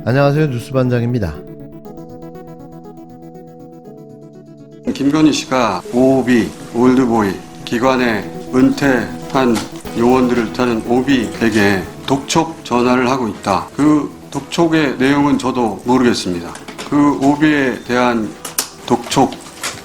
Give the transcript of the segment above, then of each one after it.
안녕하세요. 뉴스반장입니다. 김건희 씨가 OB, 올드보이, 기관에 은퇴한 요원들을 타는 OB에게 독촉 전화를 하고 있다. 그 독촉의 내용은 저도 모르겠습니다. 그 OB에 대한 독촉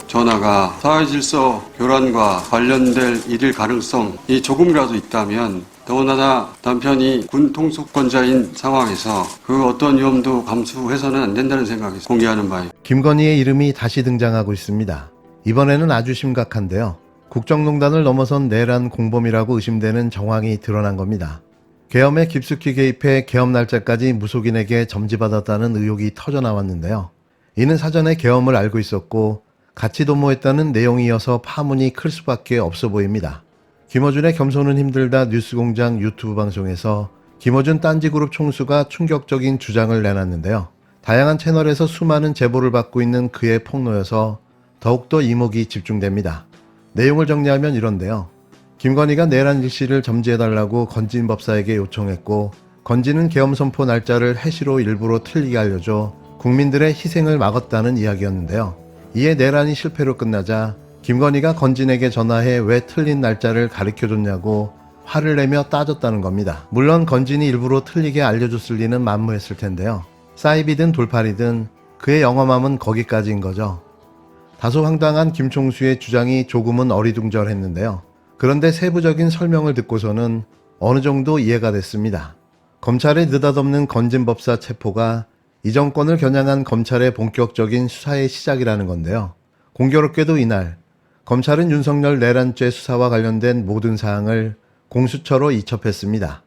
전화가 사회질서 교란과 관련될 일일 가능성이 조금이라도 있다면, 더군다나 남편이 군 통수권자인 상황에서 그 어떤 위험도 감수해서는 안 된다는 생각에서 공개하는 바입니다. 김건희의 이름이 다시 등장하고 있습니다. 이번에는 아주 심각한데요. 국정농단을 넘어선 내란 공범이라고 의심되는 정황이 드러난 겁니다. 계엄에 깊숙이 개입해 계엄 날짜까지 무속인에게 점지받았다는 의혹이 터져나왔는데요. 이는 사전에 계엄을 알고 있었고 같이 도모했다는 내용이어서 파문이 클 수밖에 없어 보입니다. 김어준의 겸손은 힘들다 뉴스공장 유튜브 방송에서 김어준 딴지그룹 총수가 충격적인 주장을 내놨는데요. 다양한 채널에서 수많은 제보를 받고 있는 그의 폭로여서 더욱더 이목이 집중됩니다. 내용을 정리하면 이런데요. 김건희가 내란 일시를 점지해달라고 건진 법사에게 요청했고, 건진은 계엄 선포 날짜를 해시로 일부러 틀리게 알려줘 국민들의 희생을 막았다는 이야기였는데요. 이에 내란이 실패로 끝나자 김건희가 건진에게 전화해 왜 틀린 날짜를 가르쳐줬냐고 화를 내며 따졌다는 겁니다. 물론 건진이 일부러 틀리게 알려줬을 리는 만무했을 텐데요. 사이비든 돌팔이든 그의 영험함은 거기까지인 거죠. 다소 황당한 김 총수의 주장이 조금은 어리둥절했는데요. 그런데 세부적인 설명을 듣고서는 어느 정도 이해가 됐습니다. 검찰의 느닷없는 건진법사 체포가 이 정권을 겨냥한 검찰의 본격적인 수사의 시작이라는 건데요. 공교롭게도 이날 검찰은 윤석열 내란죄 수사와 관련된 모든 사항을 공수처로 이첩했습니다.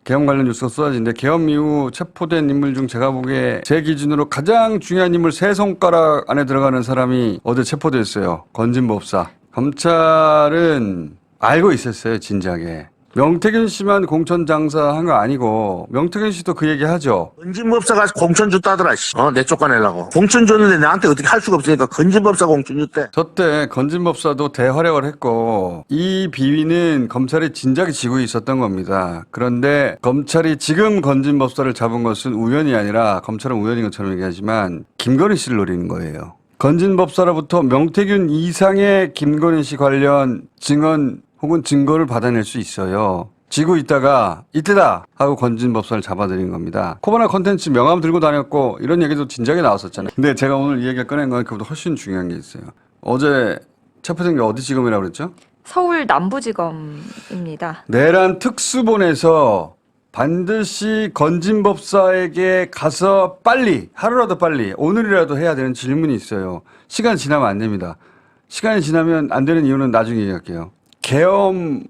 계엄 관련 뉴스가 쏟아지는데, 계엄 이후 체포된 인물 중 제가 보기에 제 기준으로 가장 중요한 인물 세 손가락 안에 들어가는 사람이 어제 체포됐어요. 건진법사. 검찰은 알고 있었어요, 진작에. 명태균 씨만 공천 장사한 거 아니고, 명태균 씨도 그 얘기 하죠. 건진법사가 공천 줬다더라. 내 쫓아내려고. 공천 줬는데 나한테 어떻게 할 수가 없으니까 건진법사 공천 줬대. 저때 건진법사도 대활약을 했고, 이 비위는 검찰이 진작에 지고 있었던 겁니다. 그런데 검찰이 지금 건진법사를 잡은 것은 우연이 아니라, 검찰은 우연인 것처럼 얘기하지만 김건희 씨를 노리는 거예요. 건진법사로부터 명태균 이상의 김건희 씨 관련 증언 혹은 증거를 받아낼 수 있어요. 지고 있다가 이때다 하고 건진법사를 잡아들인 겁니다. 코바나 컨텐츠 명함 들고 다녔고 이런 얘기도 진작에 나왔었잖아요. 근데 제가 오늘 이 얘기를 꺼낸 건 그보다 훨씬 중요한 게 있어요. 어제 체포된 게 어디 지검이라고 그랬죠? 서울 남부지검입니다. 내란 특수본에서 반드시 건진법사에게 가서 빨리, 하루라도 빨리, 오늘이라도 해야 되는 질문이 있어요. 시간 지나면 안 됩니다. 시간이 지나면 안 되는 이유는 나중에 얘기할게요. 계엄하면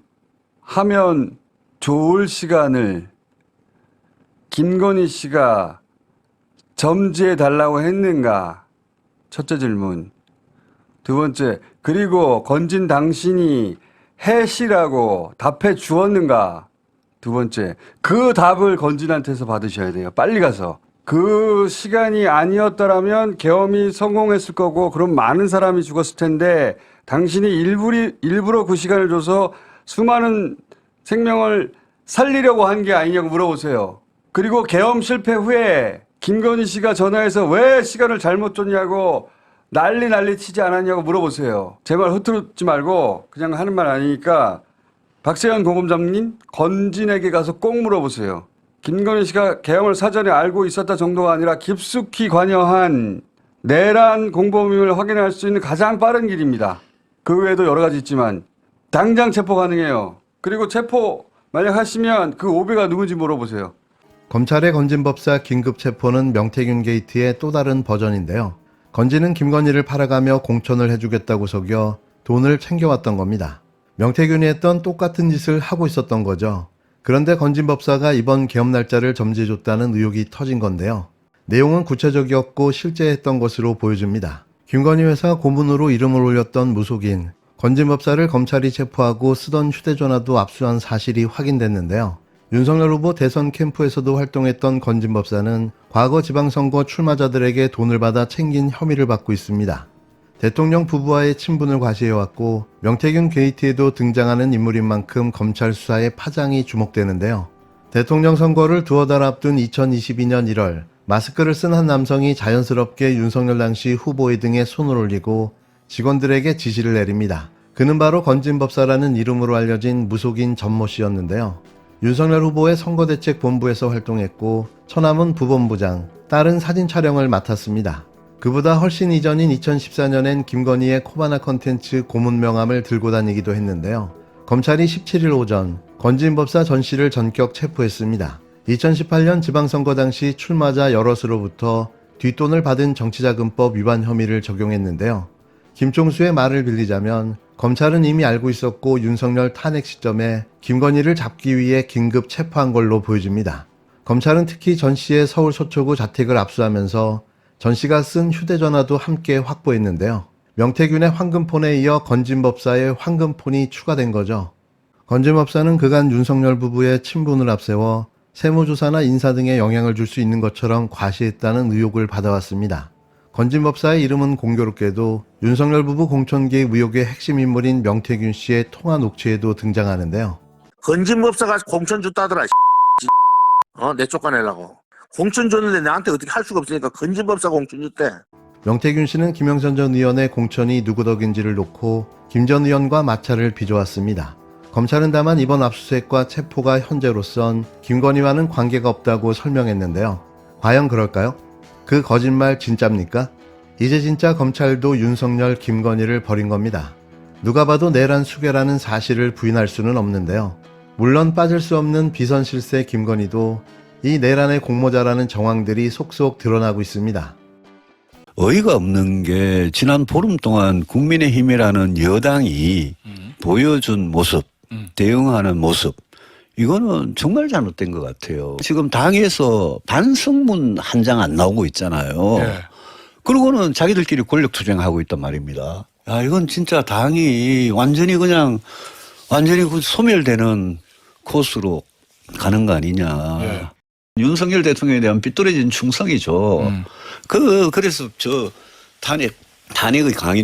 좋을 시간을 김건희 씨가 점지해 달라고 했는가? 첫째 질문. 두 번째, 그리고 건진 당신이 해시라고 답해 주었는가? 두 번째, 그 답을 건진한테서 받으셔야 돼요. 빨리 가서. 그 시간이 아니었더라면 계엄이 성공했을 거고, 그럼 많은 사람이 죽었을 텐데, 당신이 일부러 그 시간을 줘서 수많은 생명을 살리려고 한 게 아니냐고 물어보세요. 그리고 계엄 실패 후에 김건희 씨가 전화해서 왜 시간을 잘못 줬냐고 난리 치지 않았냐고 물어보세요. 제 말 흐트러지 말고 그냥 하는 말 아니니까 박세현 고검장님, 건진에게 가서 꼭 물어보세요. 김건희 씨가 계엄을 사전에 알고 있었다 정도가 아니라 깊숙이 관여한 내란 공범임을 확인할 수 있는 가장 빠른 길입니다. 그 외에도 여러 가지 있지만 당장 체포 가능해요. 그리고 체포 만약 하시면 그 오배가 누군지 물어보세요. 검찰의 건진법사 긴급 체포는 명태균 게이트의 또 다른 버전인데요. 건진은 김건희를 팔아가며 공천을 해주겠다고 속여 돈을 챙겨왔던 겁니다. 명태균이 했던 똑같은 짓을 하고 있었던 거죠. 그런데 건진법사가 이번 계엄 날짜를 점지해줬다는 의혹이 터진 건데요. 내용은 구체적이었고 실제 했던 것으로 보여집니다. 김건희 회사 고문으로 이름을 올렸던 무속인 건진법사를 검찰이 체포하고 쓰던 휴대전화도 압수한 사실이 확인됐는데요. 윤석열 후보 대선 캠프에서도 활동했던 건진법사는 과거 지방선거 출마자들에게 돈을 받아 챙긴 혐의를 받고 있습니다. 대통령 부부와의 친분을 과시해왔고 명태균 게이트에도 등장하는 인물인 만큼 검찰 수사의 파장이 주목되는데요. 대통령 선거를 두어 달 앞둔 2022년 1월 마스크를 쓴 한 남성이 자연스럽게 윤석열 당시 후보의 등에 손을 올리고 직원들에게 지시를 내립니다. 그는 바로 건진법사라는 이름으로 알려진 무속인 전모 씨였는데요. 윤석열 후보의 선거대책본부에서 활동했고 처남은 부본부장, 딸은 사진 촬영을 맡았습니다. 그보다 훨씬 이전인 2014년엔 김건희의 코바나 컨텐츠 고문 명함을 들고 다니기도 했는데요. 검찰이 17일 오전 건진법사 전 씨를 전격 체포했습니다. 2018년 지방선거 당시 출마자 여럿으로부터 뒷돈을 받은 정치자금법 위반 혐의를 적용했는데요. 김총수의 말을 빌리자면 검찰은 이미 알고 있었고 윤석열 탄핵 시점에 김건희를 잡기 위해 긴급 체포한 걸로 보여집니다. 검찰은 특히 전 씨의 서울 서초구 자택을 압수하면서 전 씨가 쓴 휴대전화도 함께 확보했는데요. 명태균의 황금폰에 이어 건진법사의 황금폰이 추가된 거죠. 건진법사는 그간 윤석열 부부의 친분을 앞세워 세무조사나 인사 등에 영향을 줄 수 있는 것처럼 과시했다는 의혹을 받아왔습니다. 건진법사의 이름은 공교롭게도 윤석열 부부 공천 개입 의혹의 핵심 인물인 명태균 씨의 통화 녹취에도 등장하는데요. 건진법사가 공천 줬다더라. 내 쫓아내려고. 공천 줬는데 나한테 어떻게 할 수가 없으니까 건진법사 공천 줬대. 명태균 씨는 김영선 전 의원의 공천이 누구 덕인지를 놓고 김 전 의원과 마찰을 빚어왔습니다. 검찰은 다만 이번 압수수색과 체포가 현재로선 김건희와는 관계가 없다고 설명했는데요. 과연 그럴까요? 그 거짓말 진짜입니까? 이제 진짜 검찰도 윤석열, 김건희를 버린 겁니다. 누가 봐도 내란 수괴라는 사실을 부인할 수는 없는데요. 물론 빠질 수 없는 비선실세 김건희도 이 내란의 공모자라는 정황들이 속속 드러나고 있습니다. 어이가 없는 게 지난 보름 동안 국민의힘이라는 여당이 보여준 모습, 대응하는 모습, 이거는 정말 잘못된 것 같아요. 지금 당에서 반성문 한 장 안 나오고 있잖아요. 네. 그러고는 자기들끼리 권력 투쟁하고 있단 말입니다. 야, 이건 진짜 당이 완전히 그 소멸되는 코스로 가는 거 아니냐. 네. 윤석열 대통령에 대한 삐뚤어진 충성이죠. 그래서 저 탄핵의 강이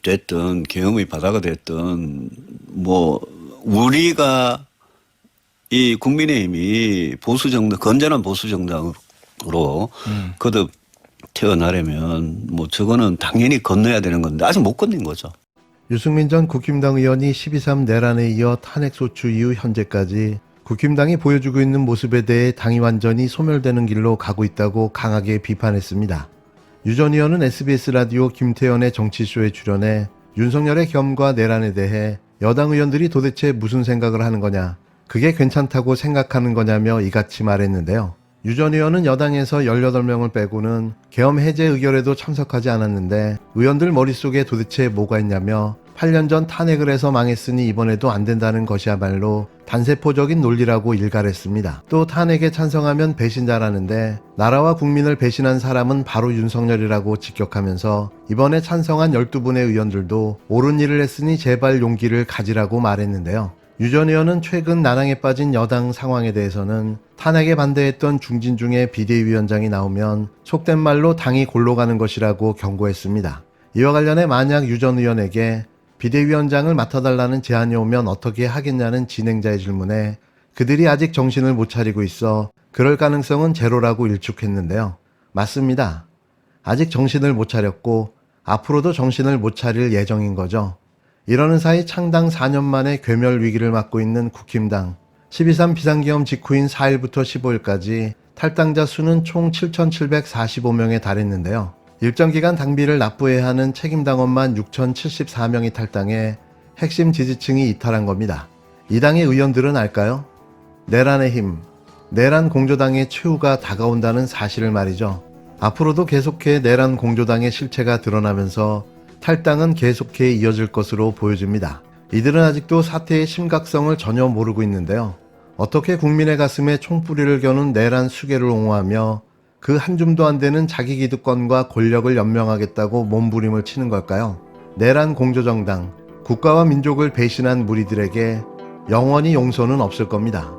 됐든 계엄의 바다가 됐든 뭐 우리가 이 국민의힘이 건전한 보수 정당으로 거듭 태어나려면 뭐 저거는 당연히 건너야 되는 건데 아직 못 건넨 거죠. 유승민 전 국힘당 의원이 12.3 내란에 이어 탄핵소추 이후 현재까지 국힘당이 보여주고 있는 모습에 대해 당이 완전히 소멸되는 길로 가고 있다고 강하게 비판했습니다. 유 전 의원은 SBS 라디오 김태현의 정치쇼에 출연해 윤석열의 겸과 내란에 대해 여당 의원들이 도대체 무슨 생각을 하는 거냐, 그게 괜찮다고 생각하는 거냐며 이같이 말했는데요. 유 전 의원은 여당에서 18명을 빼고는 계엄 해제 의결에도 참석하지 않았는데 의원들 머릿속에 도대체 뭐가 있냐며 8년 전 탄핵을 해서 망했으니 이번에도 안 된다는 것이야말로 단세포적인 논리라고 일갈했습니다. 또 탄핵에 찬성하면 배신자라는데 나라와 국민을 배신한 사람은 바로 윤석열이라고 직격하면서 이번에 찬성한 12분의 의원들도 옳은 일을 했으니 제발 용기를 가지라고 말했는데요. 유 전 의원은 최근 난항에 빠진 여당 상황에 대해서는 탄핵에 반대했던 중진 중에 비대위원장이 나오면 속된 말로 당이 골로 가는 것이라고 경고했습니다. 이와 관련해 만약 유 전 의원에게 비대위원장을 맡아달라는 제안이 오면 어떻게 하겠냐는 진행자의 질문에 그들이 아직 정신을 못 차리고 있어 그럴 가능성은 제로라고 일축했는데요. 맞습니다. 아직 정신을 못 차렸고 앞으로도 정신을 못 차릴 예정인 거죠. 이러는 사이 창당 4년 만에 괴멸 위기를 맞고 있는 국힘당. 12.3 비상계엄 직후인 4일부터 15일까지 탈당자 수는 총 7,745명에 달했는데요. 일정 기간 당비를 납부해야 하는 책임당원만 6,074명이 탈당해 핵심 지지층이 이탈한 겁니다. 이 당의 의원들은 알까요? 내란의 힘, 내란 공조당의 최후가 다가온다는 사실을 말이죠. 앞으로도 계속해 내란 공조당의 실체가 드러나면서 탈당은 계속해 이어질 것으로 보여집니다. 이들은 아직도 사태의 심각성을 전혀 모르고 있는데요. 어떻게 국민의 가슴에 총뿌리를 겨눈 내란 수괴를 옹호하며 그 한 줌도 안 되는 자기 기득권과 권력을 연명하겠다고 몸부림을 치는 걸까요? 내란 공조정당, 국가와 민족을 배신한 무리들에게 영원히 용서는 없을 겁니다.